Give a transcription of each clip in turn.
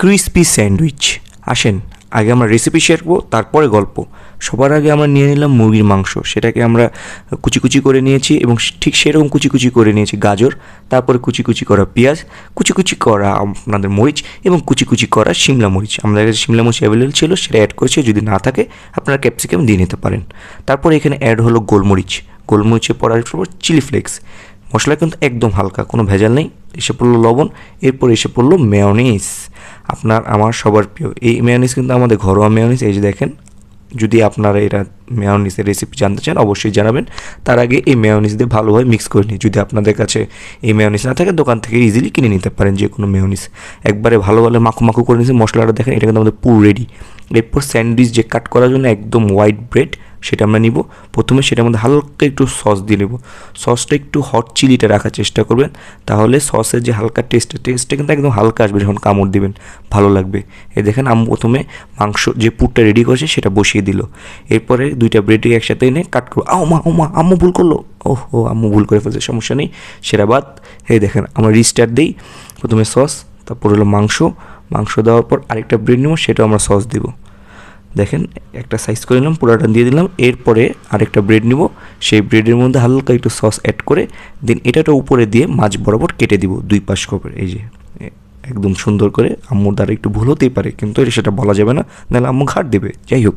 Crispy sandwich. আসেন আগে আমরা রেসিপি শেয়ার করবো, তারপরে গল্প। সবার আগে আমরা নিয়ে নিলাম মুরগির মাংস, সেটাকে আমরা কুচি কুচি করে নিয়েছি এবং ঠিক সেরকম কুচি কুচি করে নিয়েছি গাজর, তারপরে কুচি কুচি করা পেঁয়াজ, কুচি কুচি করা আপনাদের মরিচ এবং কুচি কুচি করা শিমলা মরিচ। আমাদের কাছে শিমলা মরিচ অ্যাভেলেবল ছিল, সেটা অ্যাড করেছি, যদি না থাকে আপনারা ক্যাপসিকাম দিয়ে নিতে পারেন। তারপরে এখানে অ্যাড হলো গোলমরিচ, গোলমরিচে পড়ার পর চিলি ফ্লেক্স। মশলা কিন্তু একদম হালকা, কোনো ভেজাল নেই। এসে পড়লো লবণ, এরপর এসে পড়লো মেয়োনিজ। আমার সবার প্রিয় এই মেয়োনিজ কিন্তু আমাদের ঘরোয়া মেয়োনিজ। এই যে দেখেন, যদি আপনারা এটা মেয়োনিজের রেসিপি জানতে চান অবশ্যই জানাবেন। তার আগে এই মেয়োনিজ দিয়ে ভালোভাবে মিক্স করে নিই। যদি আপনাদের কাছে এই মেয়োনিজ না থাকে দোকান থেকে ইজিলি কিনে নিতে পারেন যে কোনো মেয়োনিজ। একবারে ভালোভাবে মাখো মাখো করে নিয়েছি। মশলাটা দেখেন, এটা কিন্তু আমাদের পুরো রেডি। এরপর স্যান্ডউইচ যে কাট করার জন্য একদম হোয়াইট ব্রেড, সেটা আমরা নিব। প্রথমে সেটার মধ্যে হালকা একটু সস দিয়ে নেব। সসটা একটু হট চিলিটা রাখার চেষ্টা করবেন, তাহলে সসের যে হালকা টেস্টটা কিন্তু একদম হালকা আসবে যখন কামড় দিবেন, ভালো লাগবে। এই দেখেন, আম্মু প্রথমে মাংস যে পুরটা রেডি করেছে সেটা বসিয়ে দিল। এরপরে দুইটা ব্রেডকে একসাথে এনে কাট করবো। আম্মু ভুল করলো। আম্মু ভুল করে ফেলছে, সমস্যা নেই, সেটা বাদ। এই দেখেন, আমরা রিস্টার্ট দিই। প্রথমে সস, তারপর হলো মাংস দেওয়ার পর আরেকটা ব্রেড নেবো, সেটাও আমরা সস দিব। দেখেন, একটা সাইজ করে নিলাম, পুরাটা দিয়ে দিলাম। এরপরে আরেকটা ব্রেড নিব, সেই ব্রেডের মধ্যে হালকা একটু সস অ্যাড করে দেন এটাটা উপরে দিয়ে মাছ বরাবর কেটে দিব দুই পাশ করে। এই যে একদম সুন্দর করে। আম্মুর দ্বারা একটু ভুল হতেই পারে, কিন্তু সেটা বলা যাবে না, নাহলে আম্মু ঘাট দেবে। যাই হোক,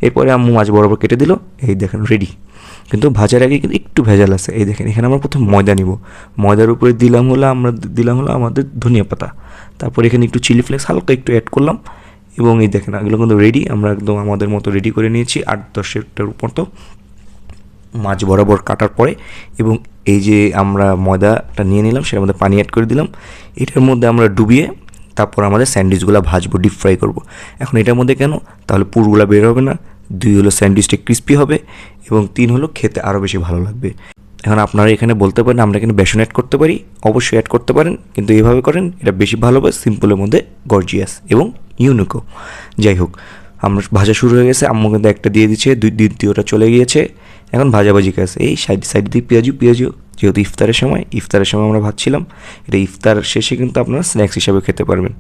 এরপরে আম্মু মাছ বরাবর কেটে দিল। এই দেখেন রেডি। কিন্তু ভাজার আগে কিন্তু একটু ভেজাল আছে। এই দেখেন, এখানে আমরা প্রথমে ময়দা নিব। ময়দার উপরে দিলাম হলো আমাদের ধনিয়া পাতা। তারপর এখানে একটু চিলি ফ্লেক্স হালকা একটু অ্যাড করলাম। এবং এই দেখেন, এগুলো কিন্তু রেডি। আমরা একদম আমাদের মতো রেডি করে নিয়েছি 8-10টার মতো মাছ বরাবর কাটার পরে। এবং এই যে আমরা ময়দাটা নিয়ে নিলাম, সেটার মধ্যে পানি অ্যাড করে দিলাম। এটার মধ্যে আমরা ডুবিয়ে তারপর আমাদের স্যান্ডউইচগুলো ভাজবো, ডিপ ফ্রাই করব। এখন এটার মধ্যে কেন, তাহলে পুরগুলো বের হবে না। 2 হলো স্যান্ডউইচটা ক্রিস্পি হবে, এবং 3 হলো খেতে আরও বেশি ভালো লাগবে। এখন আপনারা এখানে বলতে পারেন আমরা এখানে বেসন অ্যাড করতে পারি, অবশ্যই অ্যাড করতে পারেন, কিন্তু এইভাবে করেন, এটা বেশি ভালো হবে, সিম্পলের মধ্যে গর্জিয়াস এবং ইউনিকও। যাই হোক, আমরা ভাজা শুরু হয়ে গেছে। আম্মু কিন্তু একটা দিয়ে দিচ্ছে, দ্বিতীয়টা চলে গিয়েছে। এখন ভাজাভাজি কাজ, এই সাইড দিয়ে পেঁয়াজু, যেহেতু ইফতারের সময় আমরা ভাবছিলাম এটা ইফতার শেষে কিন্তু আপনারা স্ন্যাক্স হিসাবে খেতে পারবেন।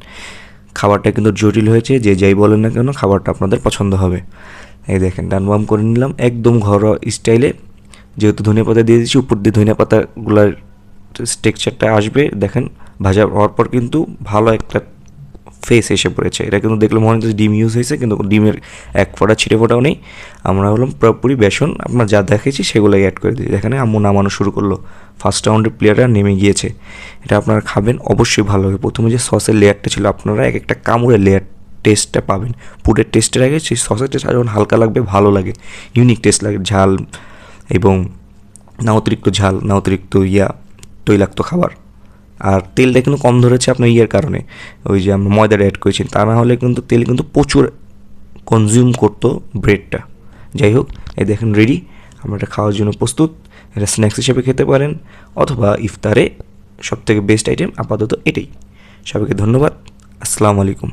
খাবারটা কিন্তু জটিল হয়েছে, যে যাই বলেন না কেন খাবারটা আপনাদের পছন্দ হবে। এই দেখেন, ডানবাম করে নিলাম একদম ঘরোয়া স্টাইলে। যেহেতু ধনিয়া পাতা দিয়ে দিচ্ছি, উপর দিয়ে ধনিয়া পাতাগুলার টেক্সচারটা আসবে। দেখেন, ভাজা হওয়ার পর কিন্তু ভালো একটা ফেস এসে পড়েছে। এটা কিন্তু দেখলে মনে হচ্ছে ডিম ইউজ হয়েছে, কিন্তু ডিমের এক ফোঁটা ছিটে ফোঁটাও নেই। আমরা হলাম পুরোপুরি বেসন আপনার যা দেখেছি সেগুলোই অ্যাড করে দিই। এখানে আম্মু নামানো শুরু করলো, ফার্স্ট রাউন্ডের প্লেয়াররা নেমে গিয়েছে। এটা আপনারা খাবেন, অবশ্যই ভালো হবে। প্রথমে যে সসের লেয়ারটা ছিল, আপনারা এক একটা কামড়ে লেয়ার টেস্টটা পাবেন। পুরের টেস্টের আগে সেই সসের টেস্ট যখন হালকা লাগবে, ভালো লাগে, ইউনিক টেস্ট লাগে। ঝাল এবং না অতিরিক্ত ঝাল, না অতিরিক্ত তৈলাক্ত খাবার। আর তেলটা কিন্তু কম ধরেছে আপনার কারণে, ওই যে আমরা ময়দাটা অ্যাড করেছি। তা না হলে কিন্তু তেল কিন্তু প্রচুর কনজিউম করতো ব্রেডটা। যাই হোক, এই দেখেন রেডি। আমরা এটা খাওয়ার জন্য প্রস্তুত। এটা স্ন্যাক্স হিসেবে খেতে পারেন, অথবা ইফতারে সবথেকে বেস্ট আইটেম আপাতত এটাই। সবাইকে ধন্যবাদ। আসসালামু আলাইকুম।